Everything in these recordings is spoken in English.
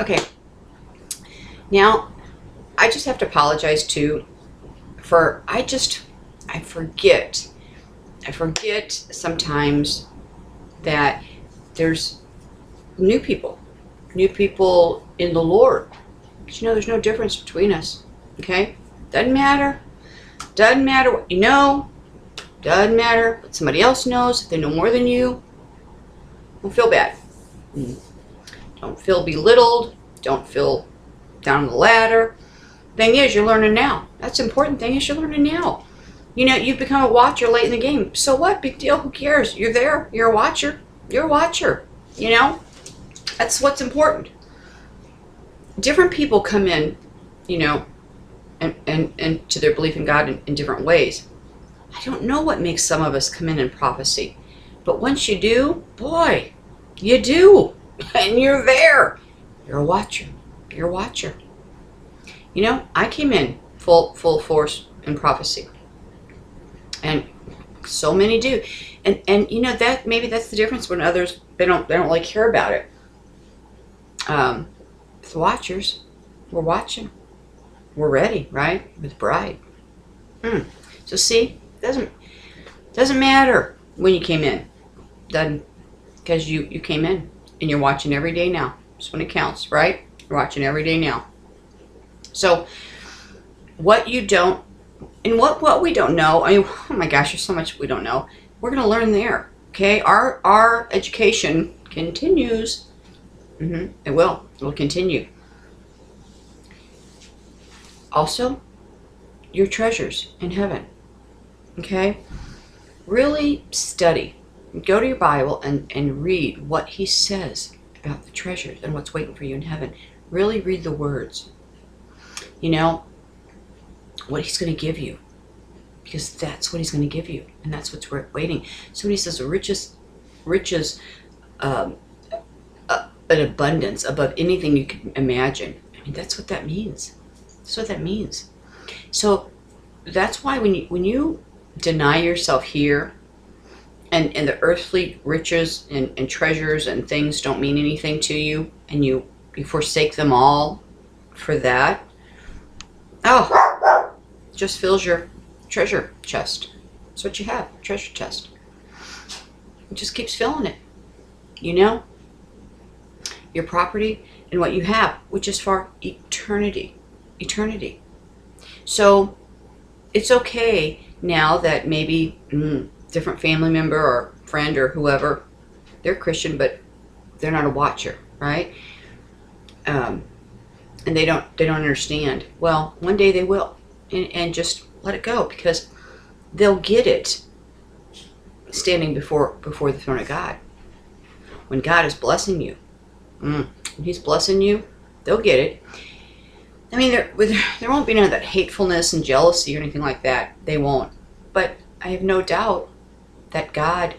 Okay. Now, I just have to apologize too for, I forget. I forget sometimes that there's new people in the Lord. But there's no difference between us. Okay? Doesn't matter. Doesn't matter what you know. Doesn't matter what somebody else knows. If they know more than you, don't feel bad. Don't feel belittled. Don't feel down the ladder. Thing is, you're learning now. That's the important thing is you're learning now. You've become a watcher late in the game. So what? Big deal. Who cares? You're there. You're a watcher. You're a watcher. That's what's important. Different people come in, and to their belief in God in different ways. I don't know what makes some of us come in prophecy. But once you do, boy, you do. And you're there. You're a watcher. You're a watcher. I came in full force in prophecy. And so many do. And that maybe that's the difference when others they don't really care about it. The watchers, we're watching. We're ready, right? With bride. So see, doesn't matter when you came in. Doesn't, because you came in and you're watching every day now. That's when it counts, right? You're watching every day now. So what you don't, and what we don't know, I mean, oh my gosh, there's so much we don't know. We're going to learn there, okay? Our education continues. It will continue. Also, your treasures in heaven, okay? Really study. Go to your Bible and read what he says about the treasures and what's waiting for you in heaven. Really read the words. What he's going to give you. Because that's what he's going to give you. And that's what's waiting. So when he says riches, an abundance above anything you can imagine. I mean, that's what that means. That's what that means. So that's why when you deny yourself here, and the earthly riches and treasures and things don't mean anything to you, and you forsake them all for that, just fills your treasure chest. That's what you have, treasure chest. It just keeps filling it. Your property and what you have, which is for eternity. Eternity. So it's okay now that maybe different family member or friend or whoever, they're Christian, but they're not a watcher, right? And they don't understand. Well, one day they will, and just let it go, because they'll get it standing before the throne of God. When God is blessing you, when he's blessing you, they'll get it. I mean, there won't be none of that hatefulness and jealousy or anything like that. They won't. But I have no doubt that God,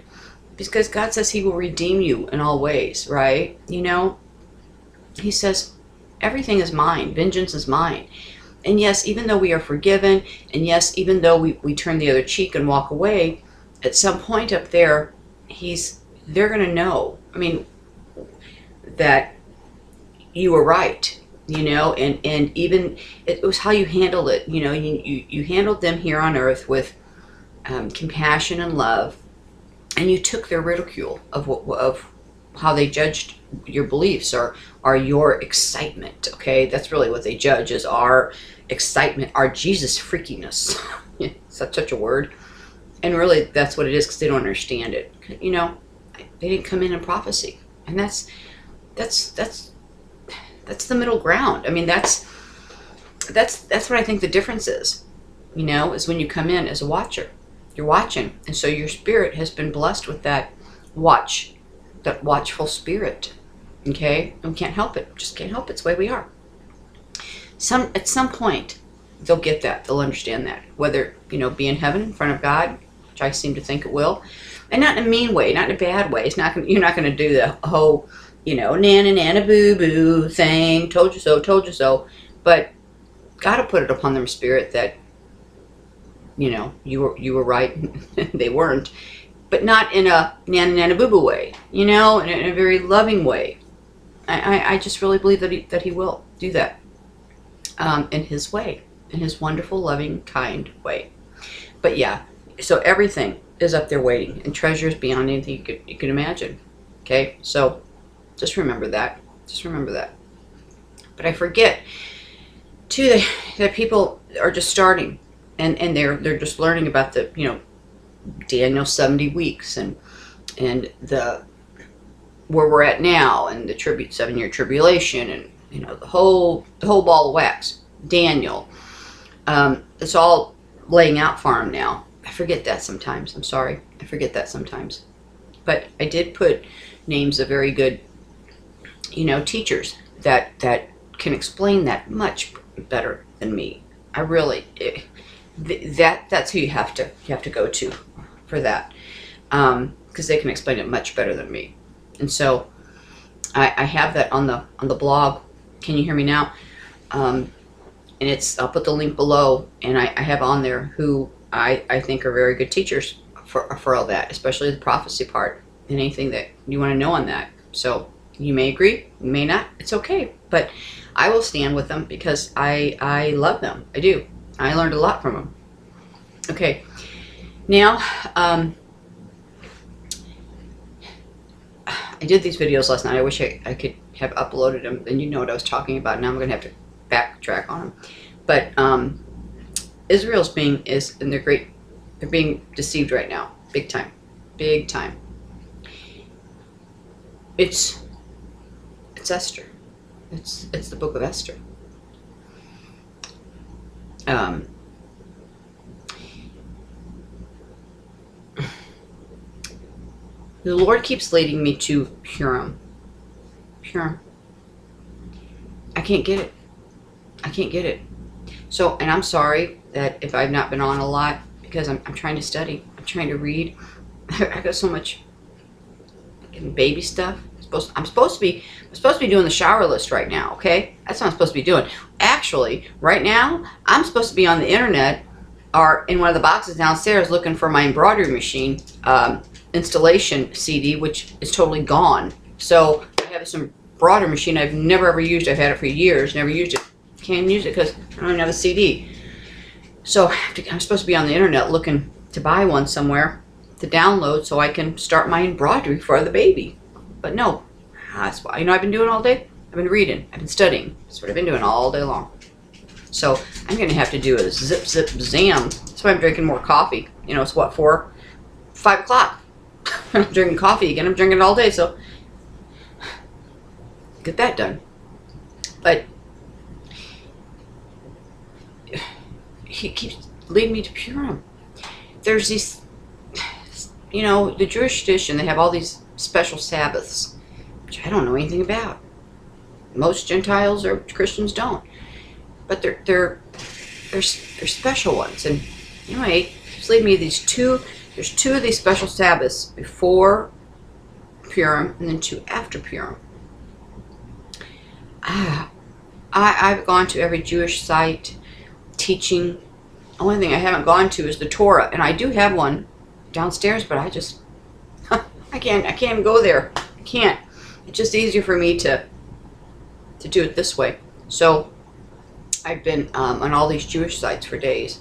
because God says he will redeem you in all ways, right? He says, everything is mine. Vengeance is mine. And yes, even though we are forgiven, and yes, even though we turn the other cheek and walk away, at some point up there, they're going to know, I mean, that you were right, and even it was how you handled it. You handled them here on earth with compassion and love, and you took their ridicule of how they judged your beliefs or your excitement. Okay, that's really what they judge, is our excitement, our Jesus freakiness. Such a word, and really that's what it is, because they don't understand it. They didn't come in prophecy, and that's the middle ground. I mean, that's what I think the difference is. Is when you come in as a watcher. You're watching, and so your spirit has been blessed with that watchful spirit. Okay? And we can't help it. Just can't help it. It's the way we are. At some point, they'll get that. They'll understand that. Whether, be in heaven in front of God, which I seem to think it will, and not in a mean way, not in a bad way. You're not going to do the whole, nana boo boo thing, told you so. But God will put it upon their spirit that, you were right, they weren't, but not in a nana boo boo way, in a very loving way. I just really believe that he will do that in his way, in his wonderful, loving, kind way. But yeah, so everything is up there waiting, and treasures beyond anything you could imagine. Okay, so just remember that. Just remember that. But I forget too that people are just starting, and they're just learning about the Daniel's 70 weeks and the where we're at now, and the 7-year tribulation, and the whole ball of wax. Daniel, it's all laying out for him now. I forget that sometimes. I'm sorry, I forget that sometimes. But I did put names of very good, teachers that can explain that much better than me. I really, that's who you have to go to for that, because they can explain it much better than me. And so I have that on the blog. Can you hear me now? And I'll put the link below, and I have on there who I think are very good teachers for all that, especially the prophecy part and anything that you want to know on that. So you may agree, you may not. It's okay, but I will stand with them because I love them. I do. I learned a lot from them. Okay, now I did these videos last night. I wish I could have uploaded them, and you know what I was talking about. Now I'm going to have to backtrack on them. But Israel's being they're being deceived right now, big time, big time. It's Esther. It's the book of Esther. The Lord keeps leading me to Purim. Purim. I can't get it. I can't get it. So, and I'm sorry that if I've not been on a lot, because I'm trying to study. I'm trying to read. I got so much baby stuff. I'm supposed to be doing the shower list right now, okay? That's what I'm supposed to be doing. Actually, right now, I'm supposed to be on the internet or in one of the boxes downstairs looking for my embroidery machine installation CD, which is totally gone. So I have this embroidery machine I've never ever used. I've had it for years, never used it. Can't use it because I don't even have a CD. So I'm supposed to be on the internet looking to buy one somewhere to download so I can start my embroidery for the baby. But no, that's why, I've been doing all day. I've been reading. I've been studying. That's what I've been doing all day long. So I'm going to have to do a zip, zam. That's why I'm drinking more coffee. It's what, 5 o'clock. I'm drinking coffee again. I'm drinking it all day. So get that done. But he keeps leading me to Purim. There's these, the Jewish tradition, they have all these special Sabbaths, which I don't know anything about. Most Gentiles or Christians don't. But they're special ones. And anyway, he's leading me to these there's 2 of these special Sabbaths before Purim and then 2 after Purim. I've gone to every Jewish site teaching. The only thing I haven't gone to is the Torah, and I do have one downstairs, but I can't even go there. I can't. It's just easier for me to do it this way. So I've been on all these Jewish sites for days,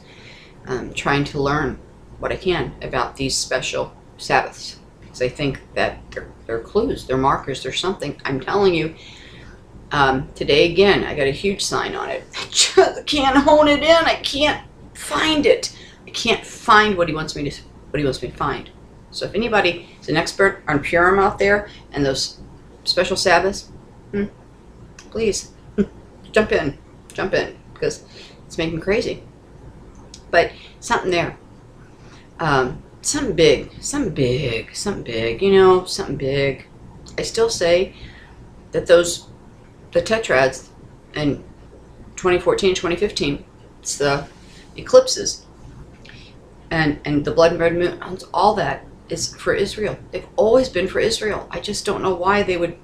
trying to learn what I can about these special Sabbaths, because I think that they're clues, they're markers, they're something. I'm telling you. Today again, I got a huge sign on it. I just can't hone it in. I can't find it. I can't find what he wants me to find. So if anybody is an expert on Purim out there and those special Sabbaths, please jump in, because it's making me crazy. But something there, something big, something big. Something big. I still say that the tetrads in 2014, 2015, it's the eclipses and the blood and red moon, all that is for Israel. They've always been for Israel. I just don't know why they would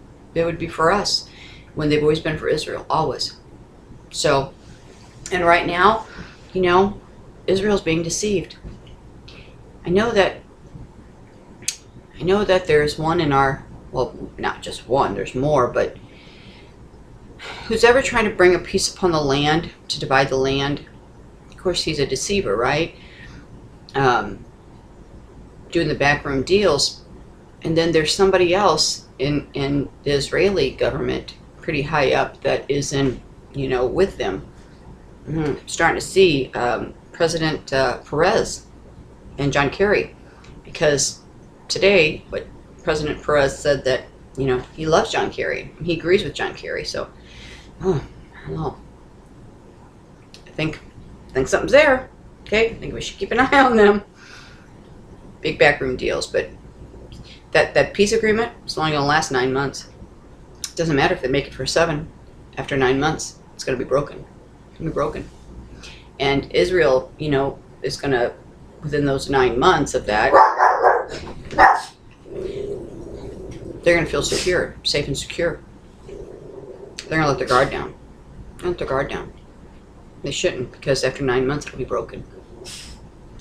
be for us when they've always been for Israel, always. So, and right now, Israel's being deceived. I know that there's one in our, well, not just one, there's more, but who's ever trying to bring a peace upon the land, to divide the land, of course he's a deceiver, right? Doing the backroom deals. And then there's somebody else in the Israeli government, pretty high up, that is in, with them. Starting to see President Perez and John Kerry, because today, what President Perez said that, he loves John Kerry. He agrees with John Kerry. So, I don't know. I think something's there. Okay, I think we should keep an eye on them. Big backroom deals, but that peace agreement is only going to last 9 months. It doesn't matter if they make it for 7. After 9 months, it's going to be broken. It's going to be broken. And Israel, is going to, within those 9 months of that, they're going to feel secure, safe and secure. They're going to let their guard down. Let their guard down. They shouldn't, because after 9 months, it'll be broken.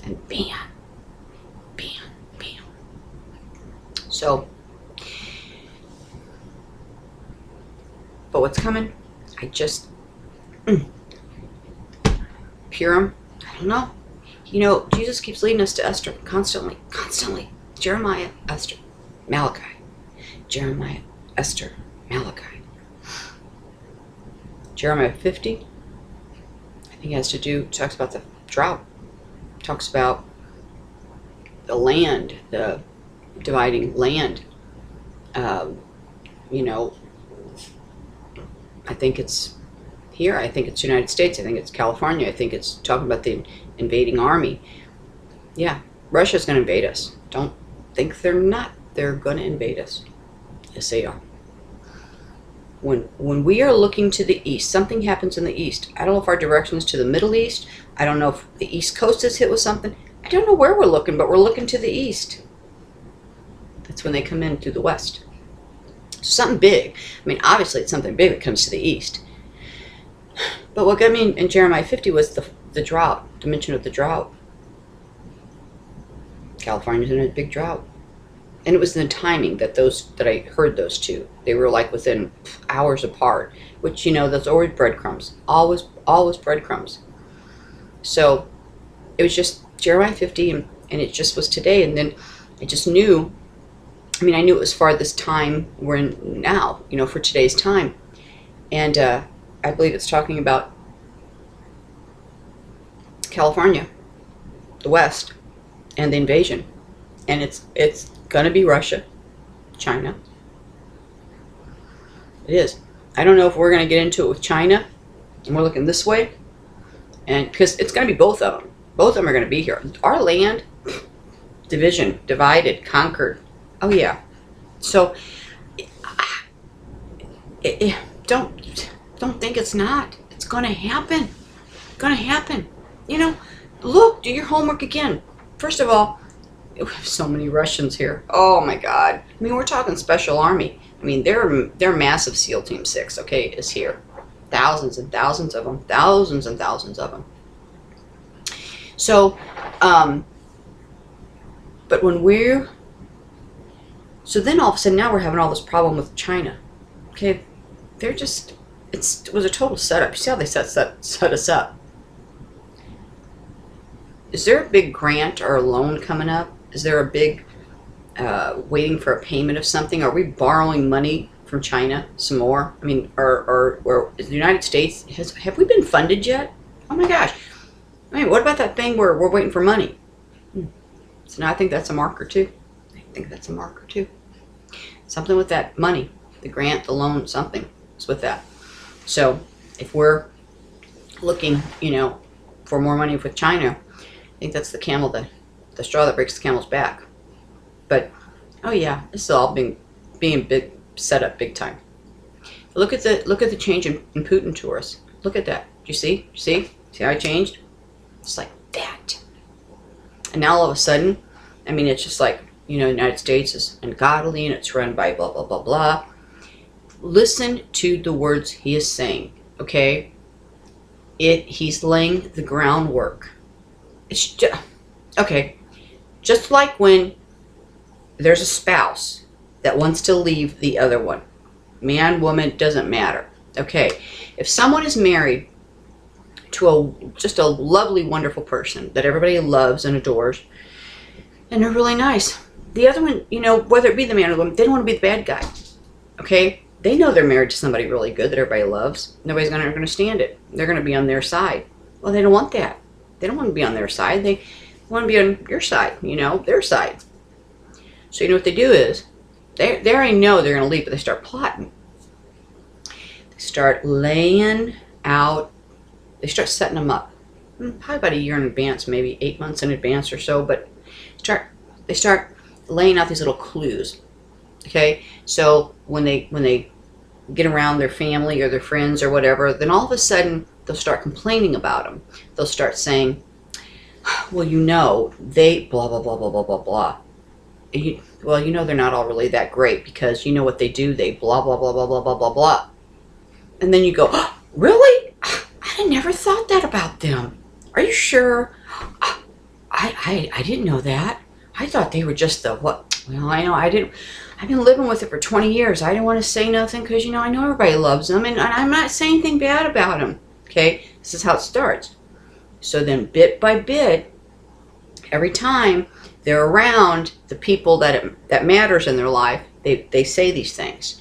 And bam, bam, bam. So, but what's coming? Purim? I don't know. Jesus keeps leading us to Esther constantly. Jeremiah, Esther, Malachi. Jeremiah, Esther, Malachi. Jeremiah 50, I think it has to do, talks about the drought. Talks about the land, the dividing land. I think it's here. I think it's United States. I think it's California. I think it's talking about the invading army. Yeah, Russia's going to invade us. Don't think they're not. They're going to invade us. Yes, they are. When we are looking to the east, something happens in the east. I don't know if our direction is to the Middle East. I don't know if the East Coast is hit with something. I don't know where we're looking, but we're looking to the east. That's when they come in through the west. Something big. I mean, obviously it's something big that comes to the east. But what got me in Jeremiah 50 was the drought, the mention of the drought. California's in a big drought. And it was in the timing that I heard those two. They were like within hours apart, which, that's always breadcrumbs. Always breadcrumbs. So it was just Jeremiah 50, and it just was today. And then I just knew, I knew it was for this time we're in now, for today's time. And I believe it's talking about California, the West, and the invasion. And it's going to be Russia, China. It is. I don't know if we're going to get into it with China, and we're looking this way, and because it's going to be both of them. Both of them are going to be here. Our land, division, divided, conquered. Oh yeah. So don't think it's not. It's going to happen. It's going to happen. Look, do your homework again. First of all, we have so many Russians here. Oh my God. We're talking Special Army. They're massive SEAL Team 6, okay, is here. Thousands and thousands of them. Thousands and thousands of them. So, but so then all of a sudden now we're having all this problem with China. Okay, it was a total setup. You see how they set us up? Is there a big grant or a loan coming up? Is there a big waiting for a payment of something? Are we borrowing money from China some more? Or is the United States, have we been funded yet? Oh my gosh. What about that thing where we're waiting for money? So now I think that's a marker too. Something with that money, the grant, the loan, something is with that. So if we're looking, for more money with China, I think that's the straw that breaks the camel's back. But oh yeah, this is all being big set up big time. Look at the change in Putin to us. Look at that. Do you see? See how it changed? It's like that. And now all of a sudden, it's just like, the United States is ungodly and it's run by blah blah blah blah. Listen to the words he is saying. Okay, he's laying the groundwork. It's just, okay, just like when there's a spouse that wants to leave the other one, man, woman, doesn't matter. Okay, if someone is married to just a lovely, wonderful person that everybody loves and adores, and they're really nice, the other one, you know, whether it be the man or the woman, they don't want to be the bad guy. Okay, they know they're married to somebody really good that everybody loves. Nobody's going to understand it. They're going to be on their side. Well, they don't want that. They don't want to be on their side. They want to be on your side, you know, their side. So you know what they do is, they already know they're going to leave, but they start plotting. They start laying out, they start setting them up. Probably about a year in advance, maybe 8 months in advance or so, but they start laying out these little clues. Okay, so when they get around their family or their friends or whatever, then all of a sudden they'll start complaining about them. They'll start saying, well, you know, they blah, blah, blah, blah, blah, blah, blah. Well, you know, they're not all really that great because you know what they do. They blah, blah, blah, blah, blah, blah, blah, blah. And then you go, oh, really? I never thought that about them. Are you sure? I didn't know that. I thought they were just the what? Well, I know I didn't. I've been living with it for 20 years. I didn't want to say nothing because, you know, I know everybody loves them, and I'm not saying anything bad about them. Okay, this is how it starts. So then bit by bit, every time they're around the people that matters in their life, they say these things.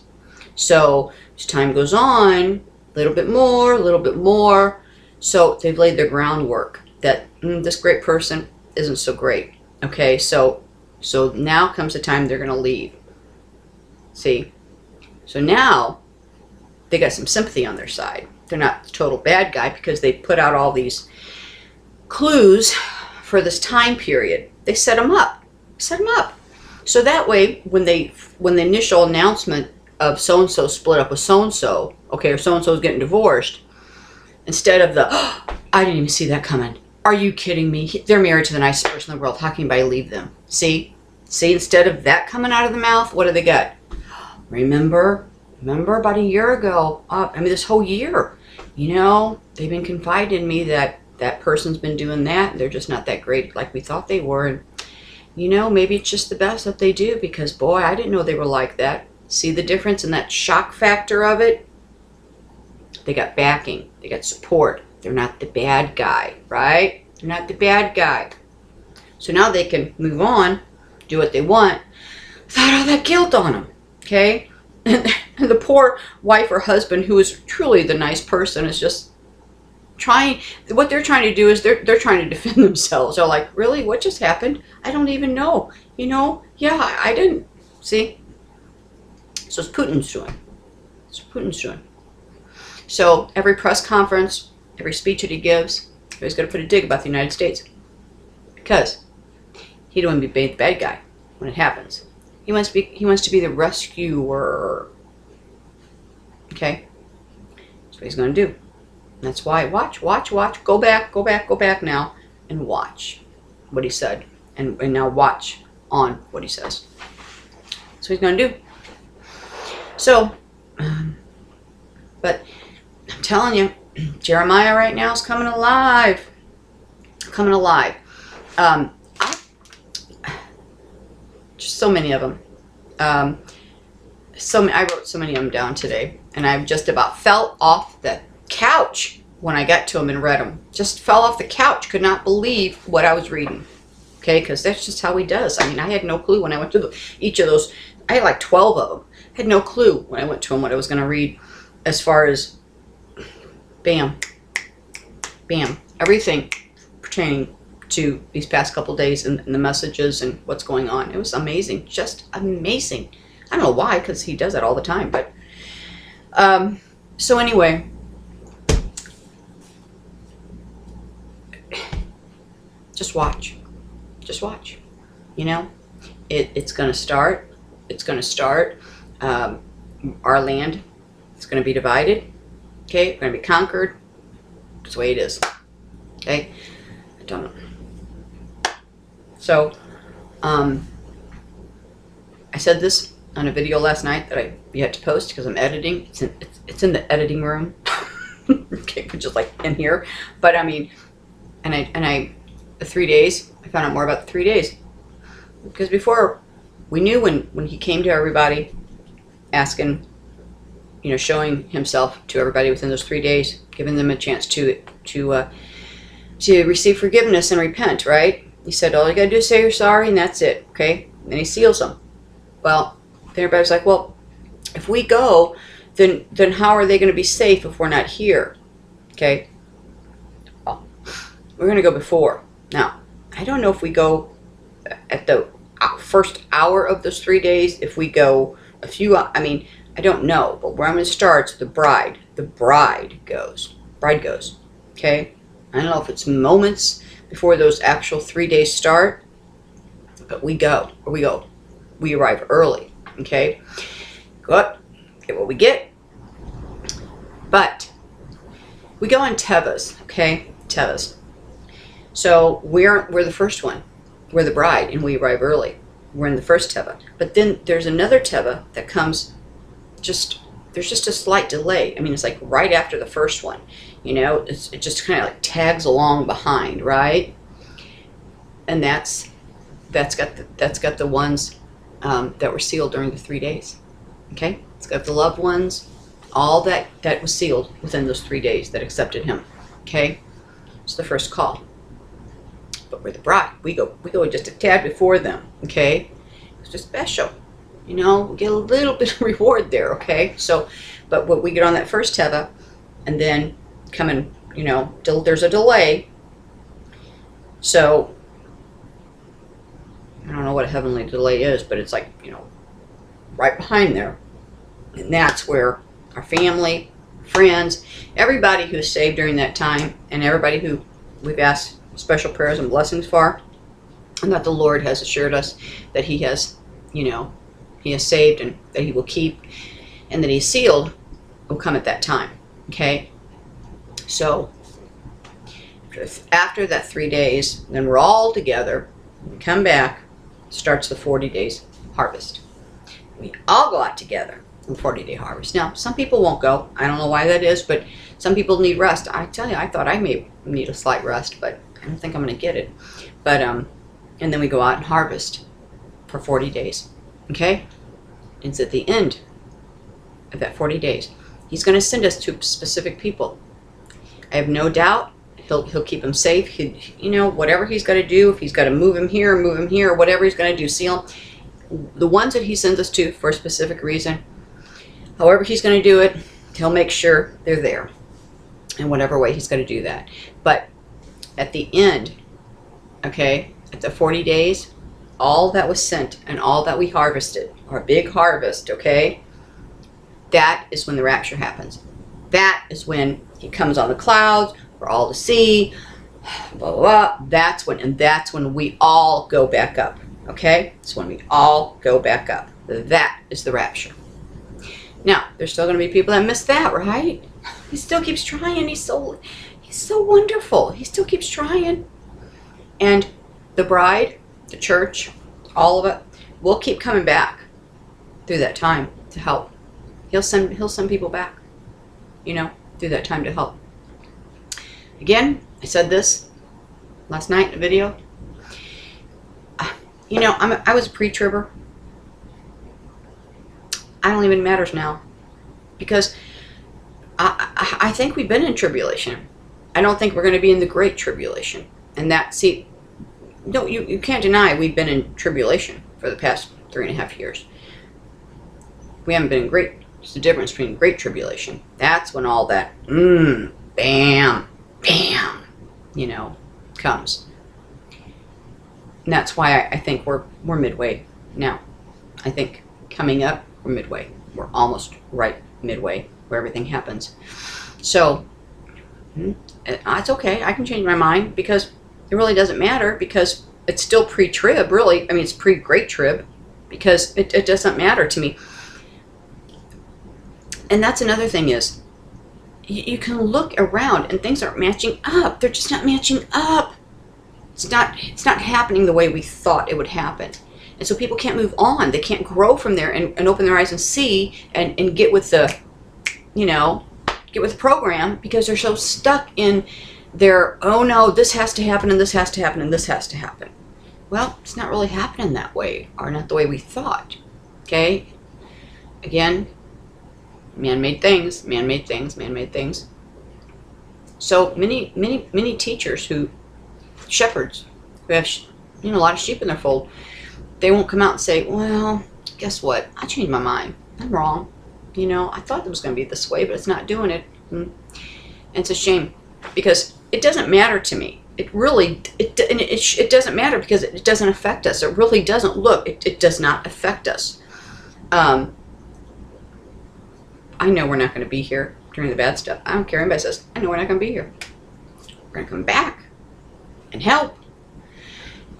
So as time goes on, a little bit more, a little bit more. So they've laid their groundwork that this great person isn't so great. Okay, so now comes the time they're going to leave. See? So now they got some sympathy on their side. They're not the total bad guy because they put out all these clues for this time period. They set them up. Set them up. So that way, when the initial announcement of so-and-so split up with so-and-so, okay, or so-and-so is getting divorced, instead of the, oh, I didn't even see that coming. Are you kidding me? They're married to the nicest person in the world. How can anybody leave them? See? See, instead of that coming out of the mouth, what do they got? Remember about a year ago, this whole year, you know, they've been confiding in me that that person's been doing that, and they're just not that great like we thought they were. And, you know, maybe it's just the best that they do because, boy, I didn't know they were like that. See the difference in that shock factor of it? They got backing. They got support. They're not the bad guy, right? They're not the bad guy. So now they can move on, do what they want, without all that guilt on them, okay? And the poor wife or husband, who is truly the nice person, is just trying, what they're trying to do is they're trying to defend themselves. They're like, really? What just happened? I don't even know. You know? Yeah, I didn't. See? So it's Putin's doing. It's Putin's doing. So every press conference, every speech that he gives, he's going to put a dig about the United States. Because he don't want to be the bad guy when it happens. He wants to be the rescuer. Okay? That's what he's going to do. And that's why, watch. Go back now and watch what he said. And now watch on what he says. That's what he's going to do. So, but I'm telling you, Jeremiah right now is coming alive. Coming alive. Just so many of them. I wrote so many of them down today, and I just about fell off the couch when I got to them and read them. Just fell off the couch. Could not believe what I was reading. Okay, because that's just how he does. I mean, I had no clue when I went to each of those. I had like 12 of them. I had no clue when I went to him what I was going to read, as far as bam, everything pertaining to these past couple days and the messages and what's going on. It was amazing, just amazing. I don't know why, because he does that all the time. But so anyway, just watch. You know, it's going to start. It's going to start. Our land is going to be divided. Okay, we're going to be conquered. That's the way it is. Okay, I don't know. So, I said this on a video last night that I yet to post because I'm editing. It's in the editing room. Okay, which is like in here. But I mean, the 3 days. I found out more about the 3 days because before we knew when he came to everybody asking, showing himself to everybody within those 3 days, giving them a chance to receive forgiveness and repent, right? He said, all you gotta do is say you're sorry, and that's it, okay? And then he seals them. Well, then everybody's like, well, if we go, then how are they going to be safe if we're not here? Okay? Well, we're going to go before. Now, I don't know if we go at the first hour of those 3 days, if we go a few, I don't know, but where I'm going to start is the bride. The bride goes. Bride goes. Okay? I don't know if it's moments before those actual 3 days start, but we go. We arrive early. Okay? Go up, get what we get. But we go on Tevas, okay? Tevas. So we're the first one. We're the bride, and we arrive early. We're in the first Teva. But then there's another Teva that comes there's just a slight delay. It's like right after the first one. It just kind of like tags along behind, right? And that's got the ones that were sealed during the 3 days. Okay? It's got the loved ones, all that was sealed within those 3 days that accepted him. Okay? It's the first call. But we're the bride. We go just a tad before them. Okay? It's just special. We get a little bit of reward there. Okay? So, but we get on that first Teva, and then coming, there's a delay. So, I don't know what a heavenly delay is, but it's like, right behind there. And that's where our family, friends, everybody who's saved during that time, and everybody who we've asked special prayers and blessings for, and that the Lord has assured us that he has, he has saved and that he will keep, and that he's sealed, will come at that time. Okay? So, after that 3 days, then we're all together, we come back, starts the 40 days harvest. We all go out together in 40-day harvest. Now, some people won't go. I don't know why that is, but some people need rest. I tell you, I thought I may need a slight rest, but I don't think I'm going to get it. But, and then we go out and harvest for 40 days. Okay? It's at the end of that 40 days. He's going to send us to specific people. I have no doubt he'll keep them safe. Whatever he's got to do, if he's got to move him here, or whatever he's going to do, seal them. The ones that he sends us to for a specific reason, however he's going to do it, he'll make sure they're there in whatever way he's going to do that. But at the end, okay, at the 40 days, all that was sent and all that we harvested, our big harvest, okay, that is when the rapture happens. That is when he comes on the clouds for all to see, blah, blah, blah. That's when we all go back up. Okay? It's when we all go back up. That is the rapture. Now, there's still going to be people that miss that, right? He still keeps trying. He's so wonderful. He still keeps trying. And the bride, the church, all of it, will keep coming back through that time to help. He'll send people back, through that time to help. Again, I said this last night in a video. I was a pre-tribber. I don't even matters now, because I think we've been in tribulation. I don't think we're going to be in the great tribulation. And no, you can't deny we've been in tribulation for the past 3.5 years. We haven't been in great. It's the difference between great tribulation. That's when all that bam, comes. And that's why I think we're midway now. I think coming up, we're midway. We're almost right midway where everything happens. So, it's okay. I can change my mind, because it really doesn't matter, because it's still pre-trib, really. It's pre-great trib, because it doesn't matter to me. And that's another thing is, you can look around and things aren't matching up. They're just not matching up. It's not happening the way we thought it would happen. And so people can't move on. They can't grow from there and open their eyes and see and get with the, get with the program, because they're so stuck in their, oh no, this has to happen, and this has to happen, and this has to happen. Well, it's not really happening that way, or not the way we thought. Okay? Again, Man-made things, man-made things, man-made things. So many teachers shepherds who have, a lot of sheep in their fold, they won't come out and say, well, guess what? I changed my mind. I'm wrong. I thought it was going to be this way, but it's not doing it. And it's a shame, because it doesn't matter to me. It really, it doesn't matter, because it doesn't affect us. It really doesn't. Look, it does not affect us. I know we're not going to be here during the bad stuff. I don't care what anybody says. I know we're not going to be here. We're going to come back and help.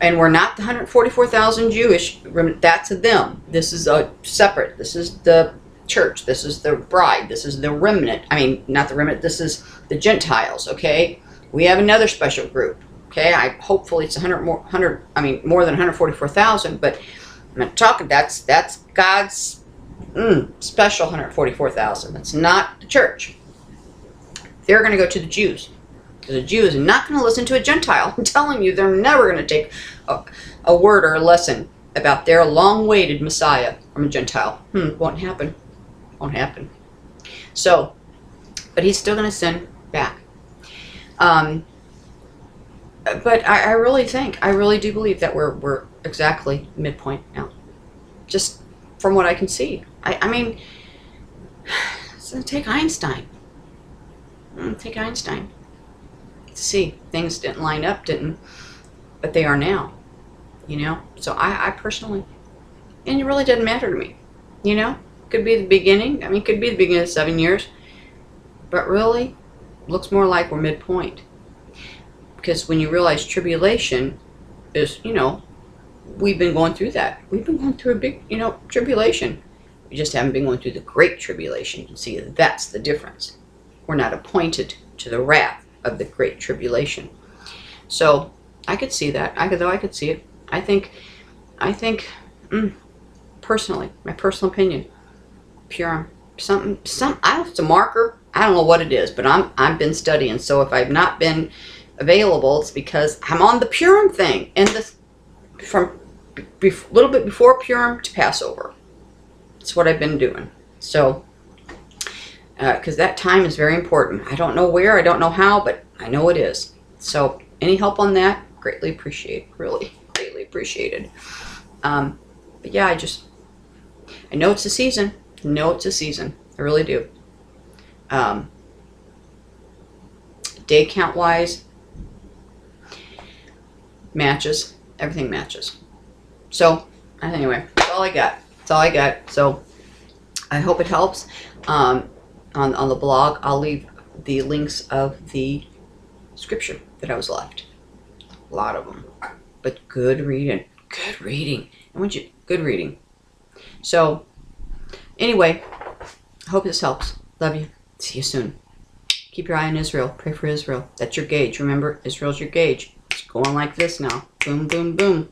And we're not the 144,000 Jewish. That's them. This is a separate. This is the church. This is the bride. This is the remnant. I mean, not the remnant. This is the Gentiles. Okay. We have another special group. Okay. Hopefully it's more than 144,000. But I'm not talking. That's God's special 144,000. That's not the church. They're going to go to the Jews. Because a Jew is not going to listen to a Gentile. I'm telling you, they're never going to take a word or a lesson about their long-awaited Messiah from a Gentile. Won't happen. Won't happen. So, but he's still going to send back. But I really do believe that we're exactly midpoint now. Just from what I can see. I mean, so take Einstein. Take Einstein. See, things didn't line up, but they are now, so I personally, and it really doesn't matter to me, could be the beginning. I mean, could be the beginning of 7 years, but really looks more like we're midpoint, because when you realize tribulation is, we've been going through that. We've been going through a big, tribulation. We just haven't been going through the great tribulation. You see, that's the difference. We're not appointed to the wrath of the great tribulation. So I could see that. I could see it. I think personally, my personal opinion, Purim, something I don't know if it's a marker. I don't know what it is, but I've been studying. So if I've not been available, it's because I'm on the Purim thing, and from a little bit before Purim to Passover. That's what I've been doing. So because that time is very important. I don't know where, I don't know how, but I know it is. So any help on that, greatly appreciate, really greatly appreciated. But yeah, I know it's a season. I know it's a season. I really do. Day count wise, matches. Everything matches. So anyway, that's all I got. That's all I got. So I hope it helps. On the blog, I'll leave the links of the scripture that I was left. A lot of them. But good reading. Good reading. Good reading. So, anyway, I hope this helps. Love you. See you soon. Keep your eye on Israel. Pray for Israel. That's your gauge. Remember, Israel's your gauge. It's going like this now. Boom, boom, boom.